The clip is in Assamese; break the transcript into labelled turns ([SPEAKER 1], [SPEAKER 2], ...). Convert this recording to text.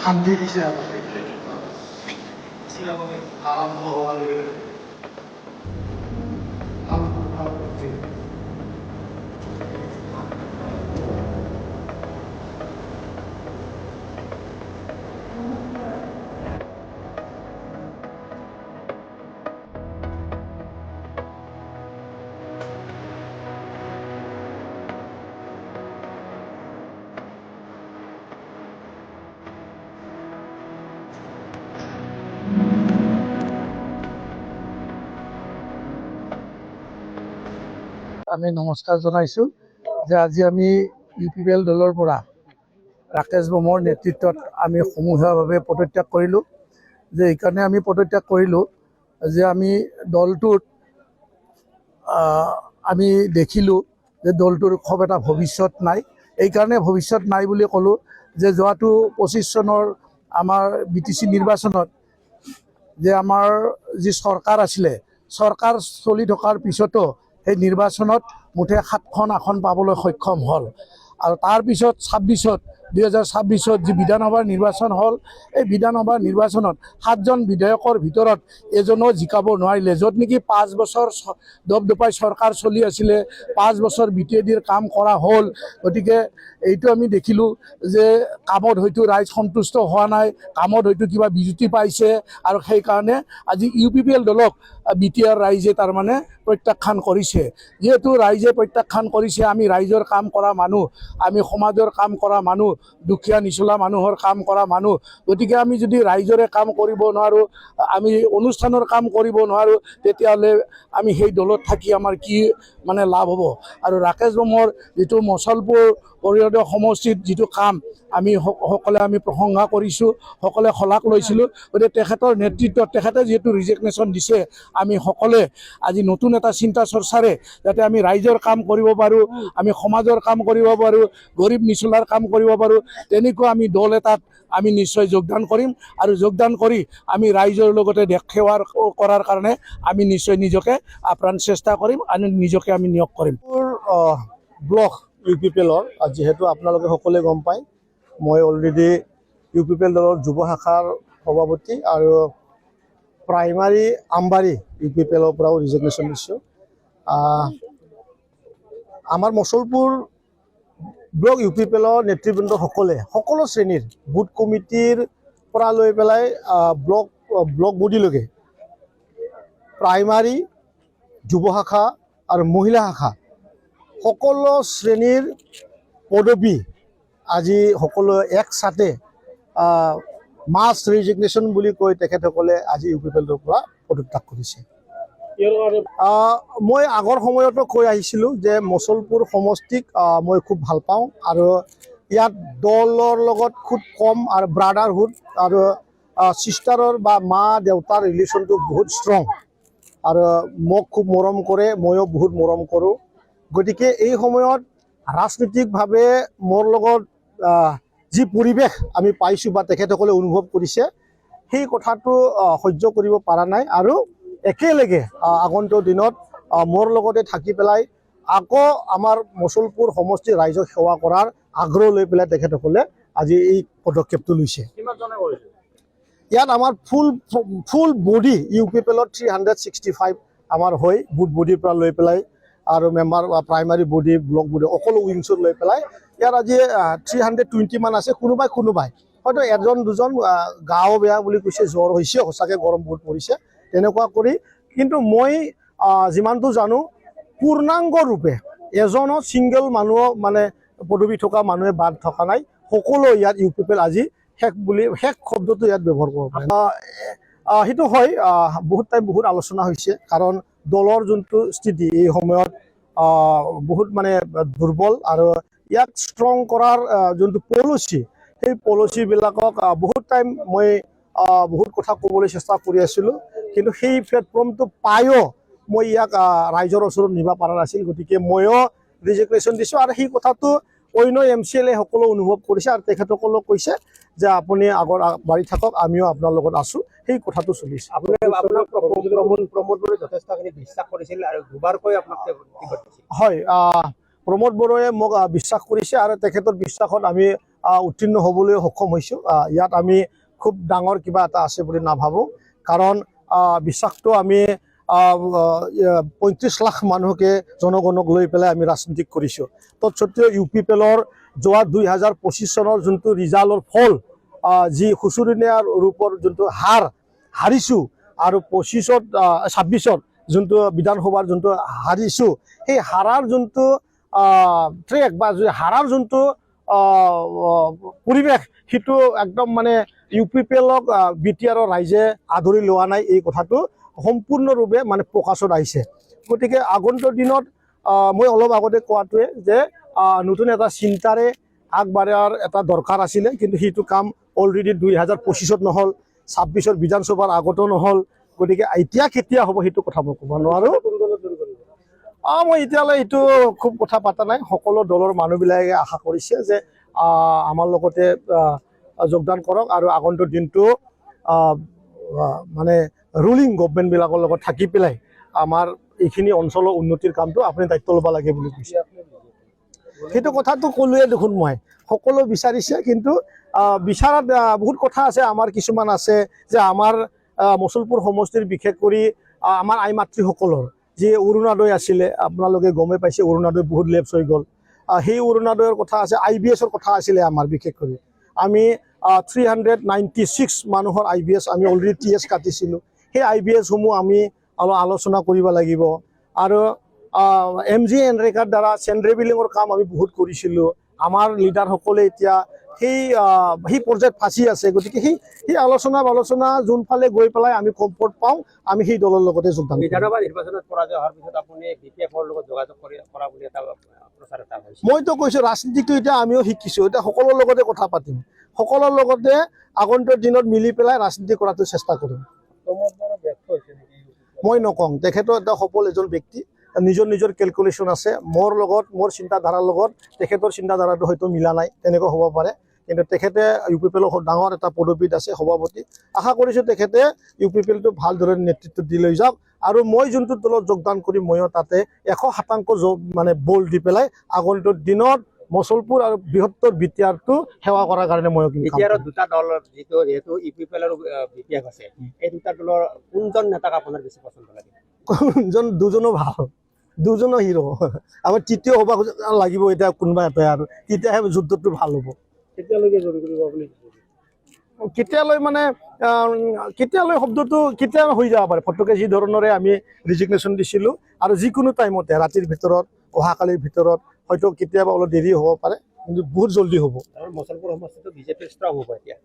[SPEAKER 1] শান্তি দিছে আৰম্ভ হোৱাৰ আমি নমস্কাৰ জনাইছোঁ যে আজি আমি UPPL দলৰ পৰা ৰাকেশ বমৰ নেতৃত্বত আমি সমূহীয়াভাৱে পদত্যাগ কৰিলোঁ। যে এইকাৰণে আমি পদত্যাগ কৰিলোঁ যে আমি দলটোত আমি দেখিলোঁ যে দলটোৰ খুব এটা ভৱিষ্যত নাই। এইকাৰণে ভৱিষ্যত নাই বুলি ক'লোঁ যে যোৱাটো 25 চনৰ আমাৰ BTC নিৰ্বাচনত যে আমাৰ যি চৰকাৰ আছিলে, চৰকাৰ চলি থকাৰ পিছতো সেই নিৰ্বাচনত মুঠে 7খন আসন পাবলৈ সক্ষম হ'ল। আৰু তাৰপিছত 2026 যি বিধানসভাৰ নিৰ্বাচন হ'ল, এই বিধানসভাৰ নিৰ্বাচনত 7জন বিধায়কৰ ভিতৰত এজনো জিকাব নোৱাৰিলে। য'ত নেকি 5 বছৰ দপদপাই চৰকাৰ চলি আছিলে, 5 বছৰ BTADৰ কাম কৰা হ'ল। গতিকে এইটো আমি দেখিলোঁ যে কামত হয়তো ৰাইজ সন্তুষ্ট হোৱা নাই, কামত হয়তো কিবা বিজুতি পাইছে, আৰু সেইকাৰণে আজি UPPL দলক BTR ৰাইজে তাৰমানে প্ৰত্যাখ্যান কৰিছে। যিহেতু ৰাইজে প্ৰত্যাখ্যান কৰিছে, আমি ৰাইজৰ কাম কৰা মানুহ, আমি সমাজৰ কাম কৰা মানুহ, দুখীয়া নিচলা মানুহৰ কাম কৰা মানুহ। গতিকে আমি যদি ৰাইজৰে কাম কৰিব নোৱাৰোঁ, আমি অনুষ্ঠানৰ কাম কৰিব নোৱাৰোঁ, তেতিয়াহ'লে আমি সেই দলত থাকি আমাৰ কি মানে লাভ হ'ব। আৰু ৰাকেশ বমৰ যিটো মছলপুৰ পৰিষদীয় সমষ্টিত যিটো কাম আমি সকলে আমি প্ৰশংসা কৰিছোঁ, সকলে শলাগ লৈছিলোঁ। গতিকে তেখেতৰ নেতৃত্বত তেখেতে যিহেতু ৰিজিগনেশ্যন দিছে, আমি সকলোৱে আজি নতুন এটা চিন্তা চৰ্চাৰে যাতে আমি ৰাইজৰ কাম কৰিব পাৰোঁ, আমি সমাজৰ কাম কৰিব পাৰোঁ, গৰীব নিচলাৰ কাম কৰিব পাৰোঁ, তেনেকুৱা আমি দল এটাত আমি নিশ্চয় যোগদান কৰিম। আৰু যোগদান কৰি আমি ৰাইজৰ লগতে দেশ সেৱা কৰাৰ কাৰণে আমি নিশ্চয় নিজকে আপ্ৰাণ চেষ্টা কৰিম আৰু নিজকে আমি নিয়োগ কৰিম।
[SPEAKER 2] ব্লক UPPLৰ যিহেতু আপোনালোকে সকলোৱে গম পায়, মই অলৰেডি UPPL দলৰ যুৱ শাখাৰ সভাপতি আৰু প্ৰাইমাৰী আমবাৰী UPPLৰ পৰাও ৰিজিগনেশ্যন দিছোঁ। আমাৰ মছলপুৰ ব্লক UPPLৰ নেতৃবৃন্দ সকলো শ্ৰেণীৰ বুথ কমিটিৰ পৰা লৈ পেলাই ব্লক বডিলৈকে প্ৰাইমাৰী, যুৱ শাখা আৰু মহিলা শাখা সকলো শ্ৰেণীৰ পদবী আজি সকলো একসাথে মাছ ৰিজিগনেশ্যন বুলি কৈ তেখেতসকলে আজি UPPLৰ পৰা পদত্যাগ কৰিছে। মই আগৰ সময়তো কৈ আহিছিলোঁ যে মছলপুৰ সমষ্টিক মই খুব ভাল পাওঁ, আৰু ইয়াত দলৰ লগত খুব কম আৰু ব্ৰাদাৰহুড আৰু চিষ্টাৰৰ বা মা দেউতাৰ ৰিলেশ্যনটো বহুত ষ্ট্ৰং, আৰু মোক খুব মৰম কৰে, ময়ো বহুত মৰম কৰোঁ। গতিকে এই সময়ত ৰাজনৈতিকভাৱে মোৰ লগত যি পৰিৱেশ আমি পাইছোঁ বা তেখেতসকলে অনুভৱ কৰিছে, সেই কথাটো সহ্য কৰিব পৰা নাই। আৰু একেলগে আগন্তুক দিনত মোৰ লগতে থাকি পেলাই আকৌ আমাৰ মছলপুৰ সমষ্টিৰ ৰাইজক সেৱা কৰাৰ আগ্ৰহ লৈ পেলাই তেখেতসকলে আজি এই পদক্ষেপটো লৈছে। ইয়াত আমাৰ ফুল বডি UPPLৰ 365 আমাৰ হয়, বুথ বডিৰ পৰা লৈ পেলাই আৰু member primary body, block body সকলো উইংছত লৈ পেলাই ইয়াত আজি 320 মান আছে। কোনোবাই হয়তো এজন দুজন গাও বেয়া বুলি কৈছে, জ্বৰ হৈছে, সঁচাকৈ গৰম বহুত পৰিছে, তেনেকুৱা কৰি। কিন্তু মই যিমানটো জানো পূৰ্ণাংগ ৰূপে এজনো ছিংগল মানুহ মানে পদবী থকা মানুহে বাদ থকা নাই। সকলো ইয়াত UPPL আজি শেষ শব্দটো ইয়াত ব্যৱহাৰ কৰিব পাৰে। সেইটো হয়, বহুত আলোচনা হৈছে, কাৰণ দলৰ যোনটো স্থিতি এই সময়ত বহুত মানে দুৰ্বল, আৰু ইয়াক ষ্ট্ৰং কৰাৰ যোনটো পলিচি, সেই পলিচিবিলাকক বহুত টাইম মই বহুত কথা ক'বলৈ চেষ্টা কৰি আছিলোঁ, কিন্তু সেই প্লেটফৰ্মটো পায়ো মই ইয়াক ৰাইজৰ ওচৰত নিব পৰা নাছিল। গতিকে ময়ো ৰিজিগনেশ্যন দিছোঁ, আৰু সেই কথাটো অন্য MCLA সকলো অনুভৱ কৰিছে, আৰু তেখেতসকলক কৈছে যে আপুনি আগৰ বাঢ়ি থাকক, আমিও আপোনাৰ লগত আছোঁ, সেই কথাটো চলিছে।
[SPEAKER 3] যথেষ্টখিনি বিশ্বাস কৰিছিল আৰু দুবাৰকৈ আপোনাক
[SPEAKER 2] হয়, প্ৰমোদ বড়োৱে মোক বিশ্বাস কৰিছে, আৰু তেখেতৰ বিশ্বাসত আমি উত্তীৰ্ণ হ'বলৈ সক্ষম হৈছোঁ। ইয়াত আমি খুব ডাঙৰ কিবা এটা আছে বুলি নাভাবোঁ, কাৰণ বিশ্বাসটো আমি 35 লাখ মানুহকে জনগণক লৈ পেলাই আমি ৰাজনীতি কৰিছোঁ। তৎসত্ত্বেও UPPL যোৱা 2025 চনৰ যোনটো ৰিজাল্টৰ ফল, যি খুচুৰণীয়া ৰূপৰ যোনটো হাৰিছোঁ, আৰু 26-26 যোনটো বিধানসভাৰ যোনটো হাৰিছোঁ, সেই হাৰাৰ যোনটো ট্ৰেক বা হাৰাৰ যোনটো পৰিৱেশ, সেইটো একদম মানে UPPL BTR ৰাইজে আদৰি লোৱা নাই। এই কথাটো সম্পূৰ্ণৰূপে মানে প্ৰকাশত আহিছে। গতিকে আগন্তুক দিনত মই অলপ আগতে কোৱাটোৱে যে নতুন এটা চিন্তাৰে আগবাঢ়াৰ এটা দৰকাৰ আছিলে, কিন্তু সেইটো কাম অলৰেডি 2025 নহ'ল, 26 বিধানসভাৰ আগতো নহ'ল। গতিকে এতিয়া কেতিয়া হ'ব সেইটো কথা মই ক'ব নোৱাৰোঁ। মই এতিয়ালৈ এইটো খুব কথা পতা নাই। সকলো দলৰ মানুহবিলাকে আশা কৰিছে যে আমাৰ লগতে যোগদান কৰক, আৰু আগন্তুক দিনটো মানে ৰুলিং গভৰ্ণমেণ্টবিলাকৰ লগত থাকি পেলাই আমাৰ এইখিনি অঞ্চলৰ উন্নতিৰ কামটো আপুনি দায়িত্ব ল'ব লাগে বুলি কৈছে। সেইটো কথাটো ক'লোৱে দেখোন মই। সকলো বিচাৰিছে, কিন্তু বিচাৰাত বহুত কথা আছে। আমাৰ কিছুমান আছে যে আমাৰ মচলপুৰ সমষ্টিৰ বিশেষ কৰি আমাৰ আই মাতৃসকলৰ যি অৰুণোদয় আছিলে, আপোনালোকে গমেই পাইছে অৰুণোদয় বহুত লেপছ হৈ গ'ল। সেই অৰুণোদয়ৰ কথা আছে, IBSৰ কথা আছিলে আমাৰ বিশেষ কৰি। আমি 396 মানুহৰ IBS আমি অলৰেডি TS কাটিছিলোঁ। সেই IBSসমূহ আমি অলপ আলোচনা কৰিব লাগিব। আৰু MGNREGAৰ দ্বাৰা চেণ্ড্ৰে বিলিঙৰ কাম আমি বহুত কৰিছিলোঁ। আমাৰ লিডাৰসকলে এতিয়া সেই পৰ্যায়ত ফাঁচি আছে। গতিকে সেই আলোচনা যোনফালে গৈ পেলাই আমি কমফৰ্ট পাওঁ, আমি সেই দলৰ লগতে যোগদান কৰিম।
[SPEAKER 3] বিধানসভা নিৰ্বাচনত পৰাজয় হোৱাৰ পিছত আপুনি BPFৰ লগত যোগাযোগ কৰা বুলি এটা প্ৰচাৰ এটা হৈছে।
[SPEAKER 2] মইতো কৈছোঁ ৰাজনীতিটো এতিয়া আমিও শিকিছোঁ, এতিয়া সকলোৰ লগতে কথা পাতিম, সকলোৰ লগতে আগন্তুক দিনত মিলি পেলাই ৰাজনীতি কৰাটো চেষ্টা কৰিম। মই নকওঁ, তেখেতৰ এটা সফল এজন ব্যক্তি, নিজৰ নিজৰ কেলকুলেশ্যন আছে। মোৰ লগত, মোৰ চিন্তাধাৰাৰ লগত তেখেতৰ চিন্তাধাৰাটো হয়তো মিলা নাই, তেনেকুৱা হ'ব পাৰে। কিন্তু তেখেতে UPPL ডাঙৰ এটা পদবীত আছে, সভাপতি। আশা কৰিছোঁ তেখেতে UPPLটো ভালদৰে নেতৃত্ব দি লৈ যাওক, আৰু মই যোনটো দলত যোগদান কৰিম ময়ো তাতে 100% মানে বল দি পেলাই আগন্তুক দিনত মচলপুৰ আৰু বৃহত্তৰ BTRটো সেৱা কৰাৰ কাৰণে মই
[SPEAKER 3] BTRৰ দুটা দলৰ যিহেতু UPPL আৰু BPF আছে, এই দুটা দলৰ কোনজন নেতাক আপোনাৰ বেছি পচন্দ লাগে?
[SPEAKER 2] দুজনো ভাল, দুজনো হিৰো। আমাৰ তৃতীয় হ'ব লাগিব এতিয়া কোনোবা এটাই, আৰু তেতিয়াহে যুদ্ধটো ভাল হ'ব।
[SPEAKER 3] কেতিয়ালৈকে জড়িত কৰিব আপুনি?
[SPEAKER 2] কেতিয়ালৈ মানে কেতিয়ালৈ শব্দটো কেতিয়া হৈ যাব পাৰে। ফটকে যি ধৰণৰে আমি ৰিজিগনেশ্যন দিছিলোঁ, আৰু যিকোনো টাইমতে ৰাতিৰ ভিতৰত, অহাকালিৰ ভিতৰত, হয়তো কেতিয়াবা অলপ দেৰি হ'ব পাৰে, কিন্তু বহুত জলদি হ'ব।
[SPEAKER 3] মচলপুৰ সমষ্টিটো বিজেপিৰ ষ্ট্ৰং হ'ব এতিয়া।